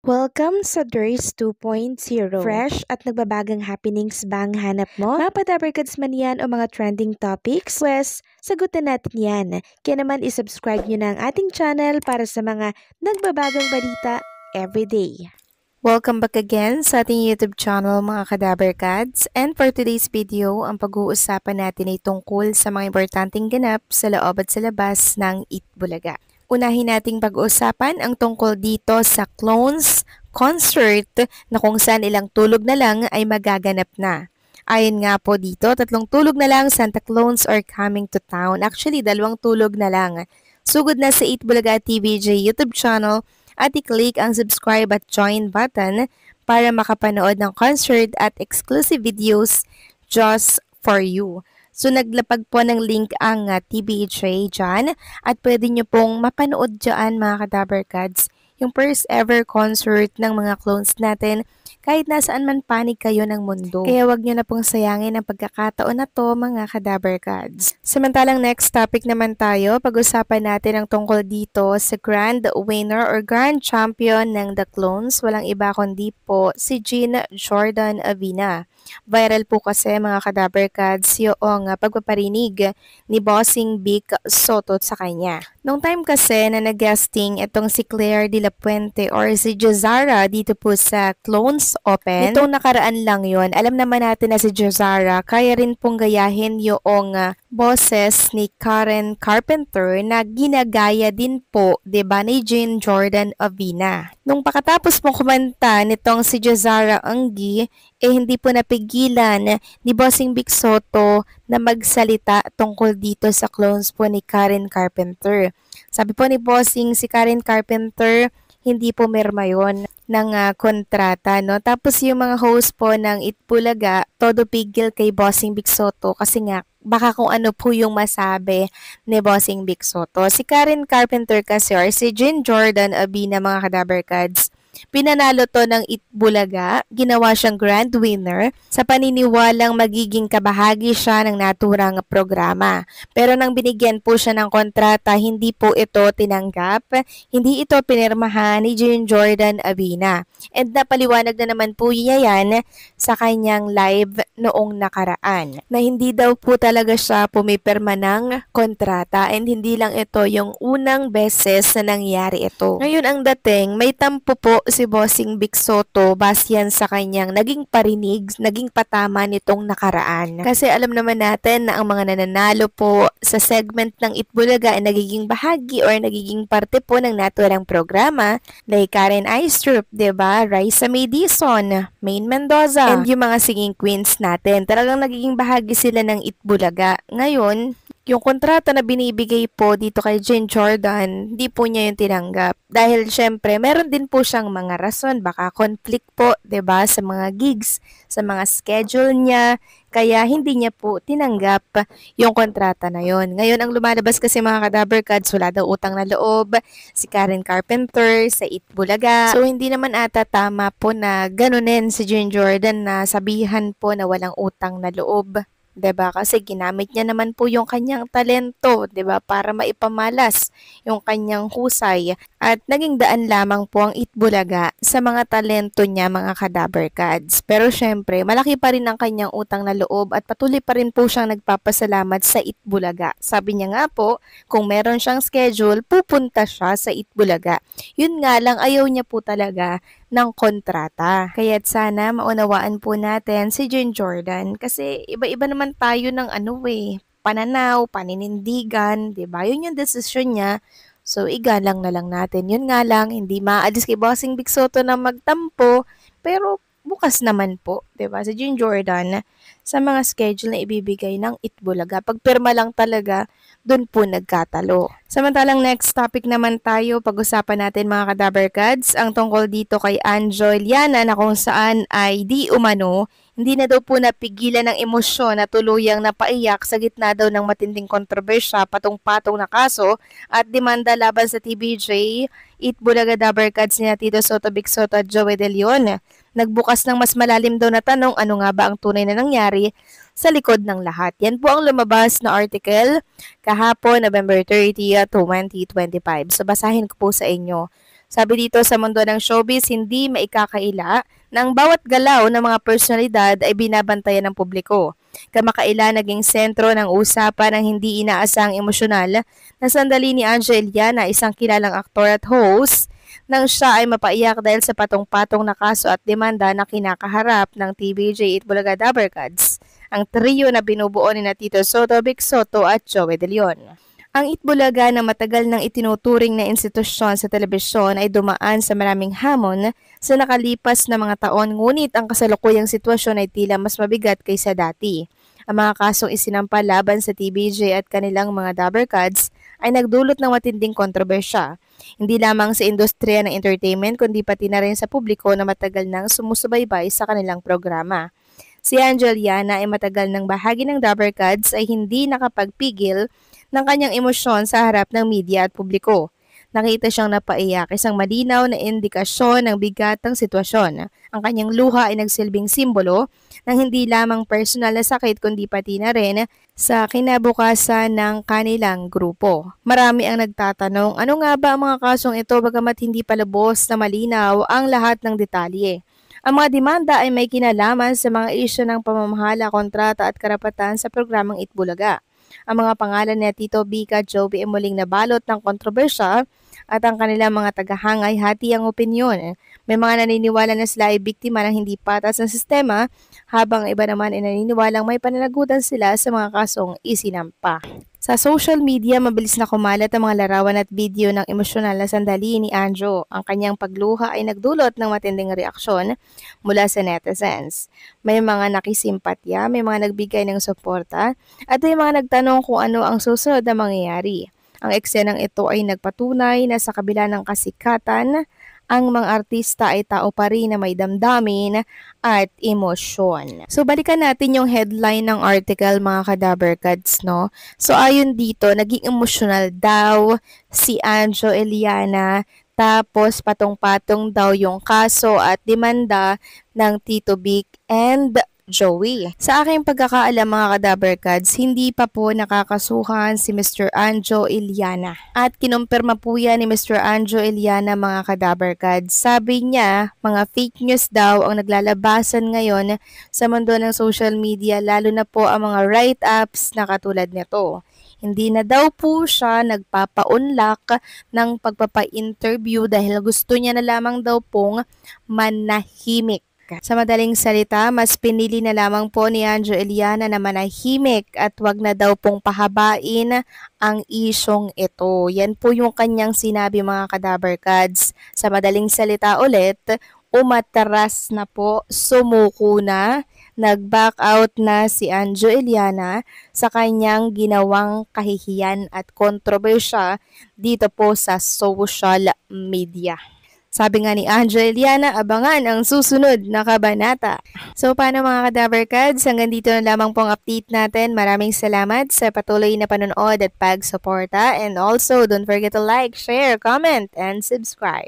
Welcome sa DRS 2.0. Fresh at nagbabagang happenings ba ang hanap mo? Mga padabarkads man yan o mga trending topics? Pwes, sagutan natin yan. Kaya naman isubscribe nyo na ang ating channel para sa mga nagbabagang balita everyday. Welcome back again sa ating YouTube channel mga Kadabarkads. And for today's video, ang pag-uusapan natin ay tungkol sa mga importanteng ganap sa loob at sa labas ng Itbulaga. Unahin nating pag-uusapan ang tungkol dito sa Clones concert na kung saan ilang tulog na lang ay magaganap na. Ayon nga po dito, 3 tulog na lang Santa Clones are coming to town. Actually, 2 tulog na lang. Sugod na sa Itbulaga TVJ YouTube channel at i-click ang subscribe at join button para makapanood ng concert at exclusive videos just for you. So, naglapag po ng link ang TBJ dyan at pwede nyo pong mapanood dyan mga Kadabarkads yung first ever concert ng mga clones natin kahit nasaan man panig kayo ng mundo. Kaya wag nyo na pong sayangin ang pagkakataon na to mga Kadabarkads. Samantalang next topic naman tayo, pag-usapan natin ang tungkol dito sa grand winner or grand champion ng The Clones. Walang iba kundi po si Jean Jordan Avina. Viral po kasi mga Kadabarkads yung pagpaparinig ni Bossing Vic Soto sa kanya. Nung time kasi na nag-guesting itong si Claire de la Puente or si Jozara dito po sa Clones Open. Itong nakaraan lang yon. Alam naman natin na si Jozara kaya rin pong gayahin yung boses ni Karen Carpenter na ginagaya din po, 'di ba, ni Jean Jordan Avina. Nung pagkatapos pong kumanta nitong si Jozara Anggi, hindi po napigilan ni Bossing Vic Soto na magsalita tungkol dito sa clones po ni Karen Carpenter. Sabi po ni Bossing, si Karen Carpenter, hindi po merma yun ng kontrata, no? Tapos yung mga host po ng Itbulaga, todo pigil kay Bossing Vic Soto kasi nga, baka kung ano po yung masabi ni Bossing Vic Soto. Si Karen Carpenter kasi or si Jean Jordan Avina mga Kadabarkads, pinanalo to ng Itbulaga, ginawa siyang grand winner sa paniniwalang magiging kabahagi siya ng naturang programa. Pero nang binigyan po siya ng kontrata, hindi po ito tinanggap, hindi ito pinirmahan ni Jean Jordan Avina. And napaliwanag na naman po niya yan sa kanyang live noong nakaraan, na hindi daw po talaga siya pumipirma ng kontrata and hindi lang ito yung unang beses na nangyari ito. Ngayon ang dating, may tampo po si Bossing Vic Soto basyan sa kanyang naging parinig, naging patama nitong nakaraan. Kasi alam naman natin na ang mga nananalo po sa segment ng Itbulaga ay nagiging bahagi or nagiging parte po ng naturang programa like Karen Aistrup, 'di ba? Raisa May Dizon, Maine Mendoza, and yung mga singing queens natin. Talagang nagiging bahagi sila ng Itbulaga. Ngayon, yung kontrata na binibigay po dito kay Jean Jordan, hindi po niya yung tinanggap. Dahil syempre, meron din po siyang mga rason, baka conflict po, 'di ba, sa mga gigs, sa mga schedule niya, kaya hindi niya po tinanggap yung kontrata na yon. Ngayon, ang lumalabas kasi mga Kadabarkads, wala daw utang na loob si Karen Carpenter sa Itbulaga. So, hindi naman ata tama po na ganunin si Jean Jordan na sabihan po na walang utang na loob. 'Di ba? Kasi ginamit niya naman po yung kanyang talento, 'di ba? Para maipamalas yung kanyang husay at naging daan lamang po ang Itbulaga sa mga talento niya mga Kadabarkads. Pero syempre, malaki pa rin ang kanyang utang na loob at patuloy pa rin po siyang nagpapasalamat sa Itbulaga. Sabi niya nga po, kung meron siyang schedule, pupunta siya sa Itbulaga. Yun nga lang, ayaw niya po talaga ng kontrata. Kaya't sana maunawaan po natin si Jean Jordan kasi iba-iba naman tayo ng pananaw, paninindigan, 'di ba? Yun yung desisyon niya. So, igalang na lang natin. Yun nga lang, hindi maalis kay Bossing Vic Soto na magtampo, pero bukas naman po, 'di ba? Si Jean Jordan sa mga schedule na ibibigay ng Itbulaga. Pagpirma lang talaga, doon po nagkatalo. Samantalang next topic naman tayo, pag-usapan natin mga Kadabarkads, ang tungkol dito kay Anjoy Liana na kung saan ay di umano, hindi na daw po napigilan ng emosyon na tuluyang napaiyak sa gitna daw ng matinding kontrobersya patong-patong na kaso at demanda laban sa TBJ, Itbulaga Dabarkads ni Tito Soto, Vic Soto at Joey De Leon. Nagbukas ng mas malalim daw na tanong ano nga ba ang tunay na nangyari sa likod ng lahat. Yan po ang lumabas na article kahapon, November 30, 2025. So basahin ko po sa inyo. Sabi dito, sa mundo ng showbiz, hindi maikakaila na ang bawat galaw ng mga personalidad ay binabantayan ng publiko. Kamakailan naging sentro ng usapan ang hindi inaasang emosyonal na sandali ni Anjo Eliana, isang kilalang aktor at host, nang siya ay mapaiyak dahil sa patong-patong na kaso at demanda na kinakaharap ng TVJ Itbulaga Dabarkads, ang trio na binubuo ni Tito Soto, Vic Soto at Joey De Leon. Ang Itbulaga na matagal nang itinuturing na institusyon sa telebisyon ay dumaan sa maraming hamon sa nakalipas na mga taon, ngunit ang kasalukuyang sitwasyon ay tila mas mabigat kaysa dati. Ang mga kasong isinampa laban sa TVJ at kanilang mga Dabarkads ay nagdulot ng matinding kontrobersya, hindi lamang sa industriya ng entertainment kundi pati na rin sa publiko na matagal nang sumusubaybay sa kanilang programa. Si Anjo Eliana ay matagal ng bahagi ng Dabarkads ay hindi nakapagpigil ng kanyang emosyon sa harap ng media at publiko. Nakita siyang napaiyak, isang malinaw na indikasyon ng bigat ng sitwasyon. Ang kanyang luha ay nagsilbing simbolo ng hindi lamang personal na sakit kundi pati na rin sa kinabukasan ng kanilang grupo. Marami ang nagtatanong, ano nga ba ang mga kasong ito bagamat hindi pa lubos na malinaw ang lahat ng detalye. Ang mga demanda ay may kinalaman sa mga isyu ng pamamahala, kontrata at karapatan sa programang Itbulaga. Ang mga pangalan ni Tito Vic at Joey ay muling nabalot ng kontrobersya at ang kanilang mga tagahanga ay hati ang opinyon. May mga naniniwala na sila ay biktima ng hindi patas ng sistema, habang iba naman ay naniniwalang may pananagutan sila sa mga kasong isinampa. Sa social media, mabilis na kumalat ang mga larawan at video ng emosyonal na sandali ni Anjo. Ang kanyang pagluha ay nagdulot ng matinding reaksyon mula sa netizens. May mga nakisimpatya, may mga nagbigay ng suporta, at may mga nagtanong kung ano ang susunod na mangyayari. Ang eksenang ito ay nagpatunay na sa kabila ng kasikatan, ang mga artista ay tao pa rin na may damdamin at emosyon. So balikan natin yung headline ng article, mga Kadabarkads, no? So ayon dito, naging emosyonal daw si Anjo Eliana, tapos patong-patong daw yung kaso at demanda ng Tito Vic and Joey. Sa aking pagkakaalam, mga Kadabarkads, hindi pa po nakakasuhan si Mr. Anjo Eliana. At kinumpirma po yan ni Mr. Anjo Eliana, mga Kadabarkads. Sabi niya, mga fake news daw ang naglalabasan ngayon sa mundo ng social media, lalo na po ang mga write-ups na katulad nito. Hindi na daw po siya nagpapa-unlock ng pagpapa-interview dahil gusto niya na lamang daw pong manahimik. Sa madaling salita, mas pinili na lamang po ni Anjo Eliana na manahimik at wag na daw pong pahabain ang isyong ito. Yan po yung kanyang sinabi, mga Kadabarkads. Sa madaling salita ulit, umatras na po, sumuko na, nag-back out na si Anjo Eliana sa kanyang ginawang kahihiyan at kontrobersya dito po sa social media. Sabi nga ni Anjo Eliana, abangan ang susunod na kabanata. So paano, mga Kadabarkads, hanggang dito na lamang pong update natin. Maraming salamat sa patuloy na panonood at pag-suporta, and also don't forget to like, share, comment, and subscribe.